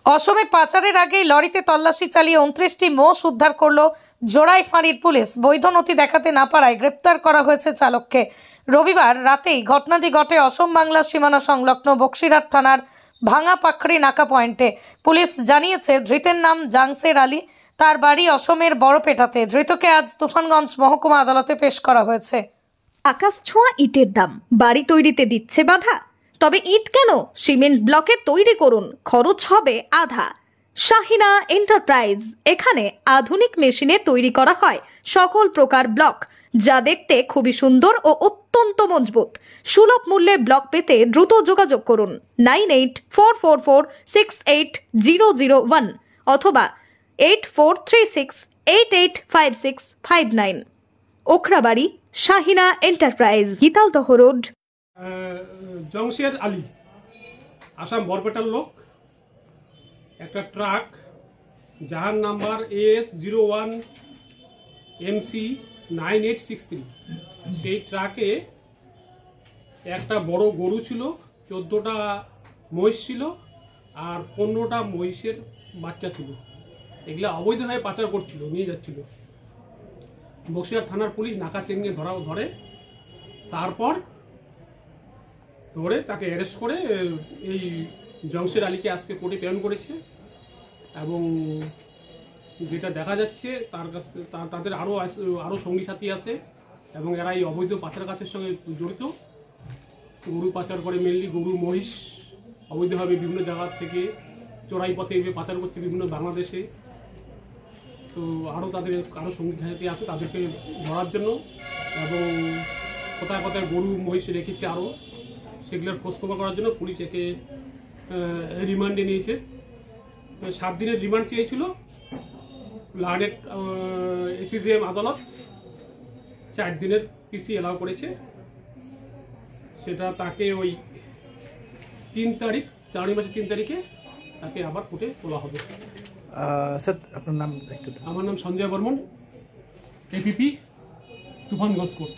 অসমে পাচারের আগেই লরিতে তল্লাশি চালিয়ে 29টি মোষ উদ্ধার করলো জোড়াই ফাঁড়ির পুলিশ। বৈধ নথি দেখাতে না পারায় গ্রেপ্তার করা হয়েছে চালককে। রবিবার রাতেই ঘটনাটি ঘটে অসম বাংলা সীমানা সংলগ্ন বক্সিরহাট থানার ভাঙা পাখড়ি নাকা পয়েন্টে। পুলিশ জানিয়েছে ধৃতের নাম জাংসের আলী, তার বাড়ি অসমের বড়পেটাতে। ধৃতকে আজ তুফানগঞ্জ মহকুমা আদালতে পেশ করা হয়েছে। আকাশ ছোঁয়া ইটের দাম, বাড়ি তৈরিতে দিচ্ছে বাধা। তবে ইট কেন, সিমেন্ট ব্লকে তৈরি করুন, খরচ হবে আধা। শাহিনা এন্টারপ্রাইজ, এখানে আধুনিক মেশিনে তৈরি করা হয় সকল প্রকার ব্লক, যা দেখতে খুবই সুন্দর ও অত্যন্ত মজবুত। সুলভ মূল্যে ব্লক পেতে দ্রুত যোগাযোগ করুন 9844468001 অথবা 8436885659। Okhrabari, Shahina enterprise, Gitaldaha road. জংশের আলী, আসাম বরপেটার লোক। একটা ট্রাক যার নাম্বার AS01 MC 9863, সেই ট্রাকে একটা বড় গরু ছিল, 14টা মহিষ ছিল আর 15টা মহিষের বাচ্চা ছিল। এগুলা অবৈধভাবে পাচার করছিল, নিয়ে যাচ্ছিল। বক্সিরহাট থানার পুলিশ নাকা চেঙ্গে ধরে, তারপর ধরে তাকে অ্যারেস্ট করে এই জংশের আলীকে আজকে কোর্টে প্রেরণ করেছে। এবং যেটা দেখা যাচ্ছে তার কাছে তাদের আরও সঙ্গী সাথী আছে এবং এরা এই অবৈধ পাচার কাছের সঙ্গে জড়িত। গরু পাচার করে, মেনলি গরু মহিষ অবৈধভাবে বিভিন্ন জায়গা থেকে চোরাই পথে পাচার করছে বিভিন্ন বাংলাদেশে। তো তাদের আরও সঙ্গী সাথী আছে, তাদেরকে ধরার জন্য এবং কোথায় কোথায় গরু মহিষ রেখেছে আরও, সেগুলোর খোঁজখবর করার জন্য পুলিশ একে রিমান্ডে নিয়েছে। 7 দিনের রিমান্ড চেয়েছিল, লার্নেড SCGM আদালত 4 দিনের PC অ্যালাউ করেছে। সেটা তাকে ওই 3 তারিখ, জানুয়ারি মাসের 3 তারিখে তাকে আবার কোর্টে তোলা হবে। স্যার আপনার নাম? আমার নাম সঞ্জয় বর্মন, APP তুফানগঞ্জ কোর্ট।